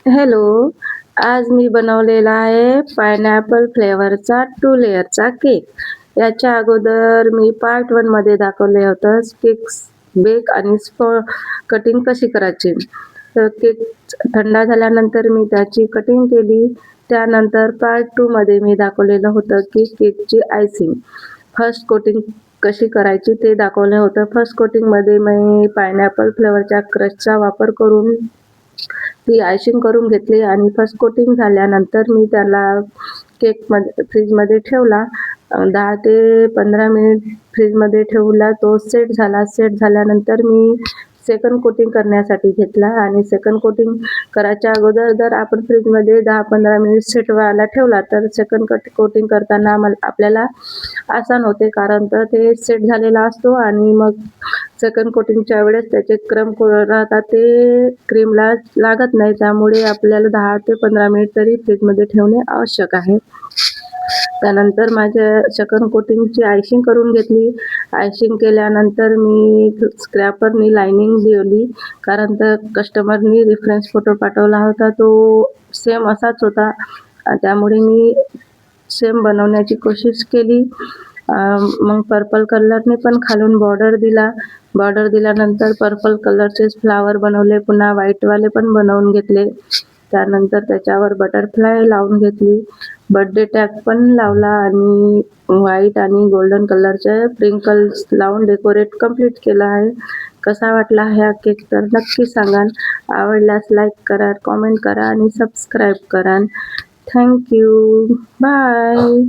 Hello. आज मी बनवलेला आहे पायनॅपल फ्लेवरचा 2 लेयरचा केक. याच्या अगोदर मी पार्ट 1 मध्ये दाखवले होतं केक्स बेक आणि कटिंग कशी करायची. तर केक थंड झाल्यानंतर मी त्याची कटिंग केली. त्यानंतर पार्ट 2 मध्ये मी दाखवलेलं होतं की केकची आयसिंग फर्स्ट कोटिंग कशी करायची ते दाखवलं होतं. फर्स्ट कोटिंगमध्ये मी पायनॅपल फ्लेवरच्या क्रशचा वापर करून ती आयसिंग करून घेतली आणि फर्स्ट कोटिंग झाल्यानंतर मी त्याला फ्रीजमध्ये ठेवला. 10 ते 15 मिनिट फ्रीजमध्ये ठेवला. तो सेट झाला. सेट झाल्यानंतर मी सेकंड कोटिंग करण्यासाठी घेतला आणि सेकंड कोटिंग करायच्या अगोदर जर आपण फ्रीजमध्ये 10-15 मिनिट सेट व्हायला ठेवला तर सेकंड कोटिंग करताना आपल्याला आसान होते, कारण तर ते सेट झालेला असतो आणि मग सेकंड कोटिंगच्या वेळेस त्याचे क्रम्ब राहतात, ते क्रीमला लागत नाही. त्यामुळे आपल्याला 10 ते 15 मिनिट तरी फ्रीजमध्ये ठेवणे आवश्यक आहे. त्यानंतर माझ्या सेकंड कोटिंगची आयसिंग करून घेतली. आयसिंग केल्यानंतर मी स्क्रॅपरनी लायनिंग दिली, कारण तर कस्टमरनी रेफरन्स फोटो पाठवला होता, तो सेम असाच होता. त्यामुळे मी सेम बनवण्याची कोशिश केली. मग पर्पल कलरने पण खालून बॉर्डर दिला. बॉर्डर दिल्यानंतर पर्पल कलरचे फ्लावर बनवले. पुन्हा व्हाईटवाले पण बनवून घेतले. त्यानंतर त्याच्यावर बटरफ्लाय लावून घेतली. बर्थडे टॅग पण लावला आणि व्हाईट आणि गोल्डन कलरचे स्प्रिंकल्स लावून डेकोरेट कंप्लीट केलं आहे. कसा वाटला हा केक तर नक्की सांगा. आवडल्यास लाईक करा, कॉमेंट करा आणि सबस्क्राईब करा. Thank you. बाय.